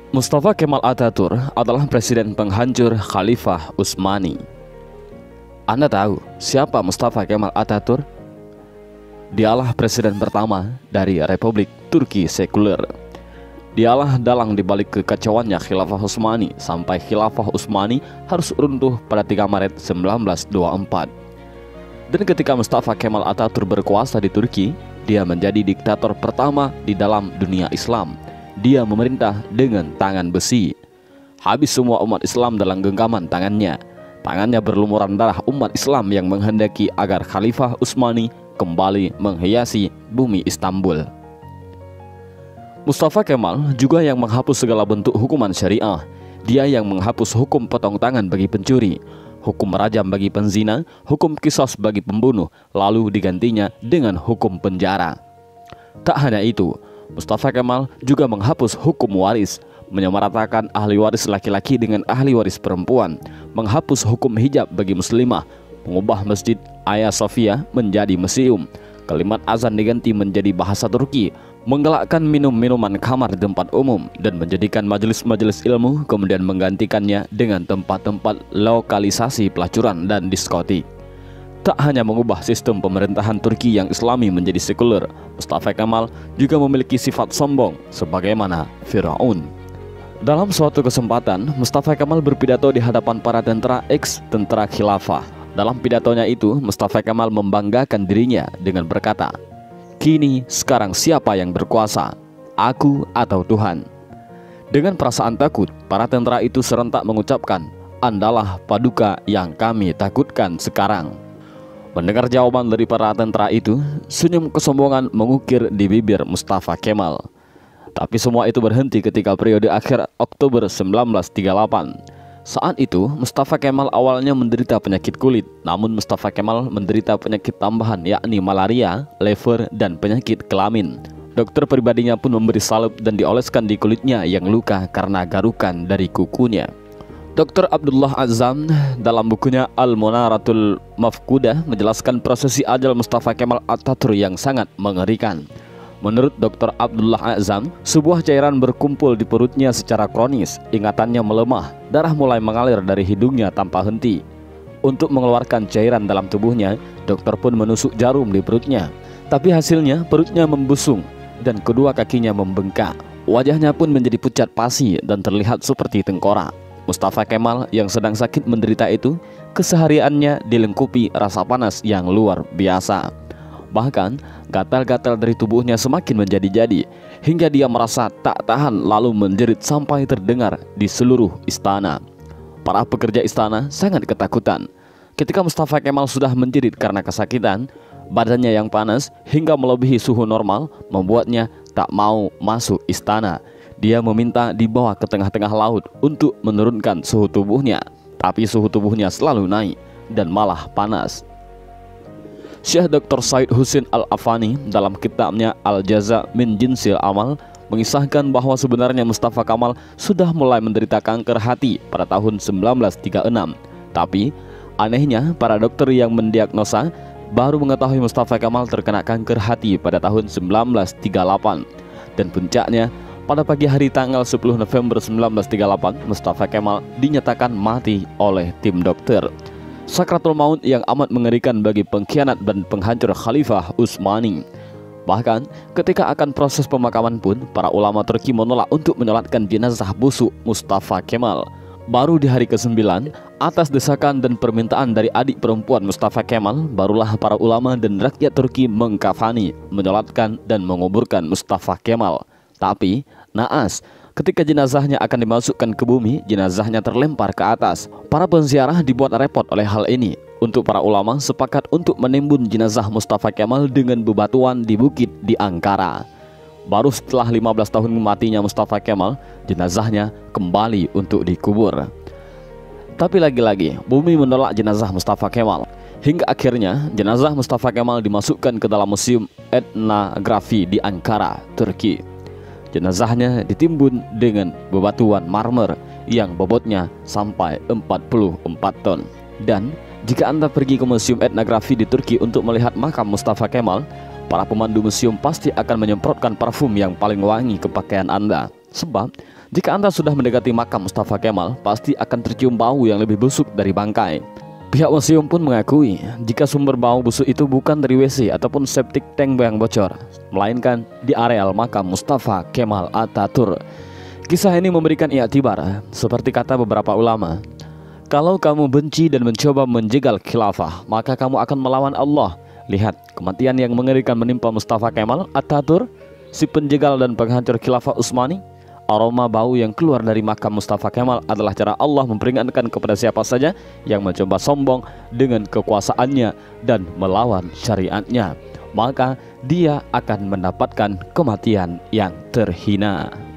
Mustafa Kemal Atatürk adalah presiden penghancur Khalifah Utsmani. Anda tahu siapa Mustafa Kemal Atatürk? Dialah presiden pertama dari Republik Turki sekuler. Dialah dalang dibalik kekacauannya Khilafah Utsmani sampai Khilafah Utsmani harus runtuh pada 3 Maret 1924. Dan ketika Mustafa Kemal Atatürk berkuasa di Turki, dia menjadi diktator pertama di dalam dunia Islam. Dia memerintah dengan tangan besi. Habis semua umat Islam dalam genggaman tangannya. Tangannya berlumuran darah umat Islam yang menghendaki agar Khalifah Utsmani kembali menghiasi bumi Istanbul. Mustafa Kemal juga yang menghapus segala bentuk hukuman syariah. Dia yang menghapus hukum potong tangan bagi pencuri, hukum rajam bagi penzina, hukum qisas bagi pembunuh, lalu digantinya dengan hukum penjara. Tak hanya itu, Mustafa Kemal juga menghapus hukum waris, menyamaratakan ahli waris laki-laki dengan ahli waris perempuan, menghapus hukum hijab bagi muslimah, mengubah Masjid Hagia Sophia menjadi museum, kalimat azan diganti menjadi bahasa Turki, menggalakkan minum-minuman kamar di tempat umum, dan menjadikan majelis-majelis ilmu kemudian menggantikannya dengan tempat-tempat lokalisasi pelacuran dan diskotik. Tak hanya mengubah sistem pemerintahan Turki yang Islami menjadi sekuler, Mustafa Kemal juga memiliki sifat sombong sebagaimana Firaun. Dalam suatu kesempatan, Mustafa Kemal berpidato di hadapan para tentara ex-tentara khilafah. Dalam pidatonya itu, Mustafa Kemal membanggakan dirinya dengan berkata, "Kini sekarang siapa yang berkuasa, aku atau Tuhan?" Dengan perasaan takut, para tentara itu serentak mengucapkan, "Andalah paduka yang kami takutkan sekarang." Mendengar jawaban dari para tentara itu, senyum kesombongan mengukir di bibir Mustafa Kemal. Tapi semua itu berhenti ketika periode akhir Oktober 1938. Saat itu, Mustafa Kemal awalnya menderita penyakit kulit, namun Mustafa Kemal menderita penyakit tambahan yakni malaria, lever, dan penyakit kelamin. Dokter pribadinya pun memberi salep dan dioleskan di kulitnya yang luka karena garukan dari kukunya. Dr. Abdullah Azzam dalam bukunya Al-Munaratul Mafkudah menjelaskan prosesi ajal Mustafa Kemal Atatürk yang sangat mengerikan. Menurut Dr. Abdullah Azzam, sebuah cairan berkumpul di perutnya secara kronis, ingatannya melemah, darah mulai mengalir dari hidungnya tanpa henti. Untuk mengeluarkan cairan dalam tubuhnya, dokter pun menusuk jarum di perutnya. Tapi hasilnya perutnya membusung dan kedua kakinya membengkak. Wajahnya pun menjadi pucat pasi dan terlihat seperti tengkorak. Mustafa Kemal yang sedang sakit menderita itu, kesehariannya dilengkupi rasa panas yang luar biasa. Bahkan, gatal-gatal dari tubuhnya semakin menjadi-jadi, hingga dia merasa tak tahan lalu menjerit sampai terdengar di seluruh istana. Para pekerja istana sangat ketakutan. Ketika Mustafa Kemal sudah menjerit karena kesakitan, badannya yang panas hingga melebihi suhu normal membuatnya tak mau masuk istana. Dia meminta dibawa ke tengah-tengah laut untuk menurunkan suhu tubuhnya, tapi suhu tubuhnya selalu naik dan malah panas. Syekh Dr. Said Husin Al-Afani dalam kitabnya Al-Jaza min Jinsil Amal mengisahkan bahwa sebenarnya Mustafa Kemal sudah mulai menderita kanker hati pada tahun 1936. Tapi anehnya para dokter yang mendiagnosa baru mengetahui Mustafa Kemal terkena kanker hati pada tahun 1938. Dan puncaknya, pada pagi hari tanggal 10 November 1938, Mustafa Kemal dinyatakan mati oleh tim dokter. Sakratul maut yang amat mengerikan bagi pengkhianat dan penghancur Khalifah Utsmani. Bahkan ketika akan proses pemakaman pun, para ulama Turki menolak untuk menyolatkan jenazah busuk Mustafa Kemal. Baru di hari ke-9, atas desakan dan permintaan dari adik perempuan Mustafa Kemal, barulah para ulama dan rakyat Turki mengkafani, menyolatkan dan menguburkan Mustafa Kemal. Tapi naas, ketika jenazahnya akan dimasukkan ke bumi, jenazahnya terlempar ke atas. Para penziarah dibuat repot oleh hal ini. Untuk para ulama sepakat untuk menimbun jenazah Mustafa Kemal dengan bebatuan di bukit di Ankara. Baru setelah 15 tahun matinya Mustafa Kemal, jenazahnya kembali untuk dikubur. Tapi lagi-lagi, bumi menolak jenazah Mustafa Kemal. Hingga akhirnya jenazah Mustafa Kemal dimasukkan ke dalam Museum Etnografi di Ankara, Turki. Jenazahnya ditimbun dengan bebatuan marmer yang bobotnya sampai 44 ton. Dan jika Anda pergi ke Museum Etnografi di Turki untuk melihat makam Mustafa Kemal, para pemandu museum pasti akan menyemprotkan parfum yang paling wangi ke pakaian Anda. Sebab Jika Anda sudah mendekati makam Mustafa Kemal, pasti akan tercium bau yang lebih busuk dari bangkai. Pihak museum pun mengakui jika sumber bau busuk itu bukan dari WC ataupun septic tank yang bocor, melainkan di areal makam Mustafa Kemal Atatürk. Kisah ini memberikan i'tibar, seperti kata beberapa ulama, kalau kamu benci dan mencoba menjegal khilafah, maka kamu akan melawan Allah. Lihat kematian yang mengerikan menimpa Mustafa Kemal Atatürk, si penjegal dan penghancur khilafah Utsmani. Aroma bau yang keluar dari makam Mustafa Kemal adalah cara Allah memperingatkan kepada siapa saja yang mencoba sombong dengan kekuasaannya dan melawan syariatnya, maka dia akan mendapatkan kematian yang terhina.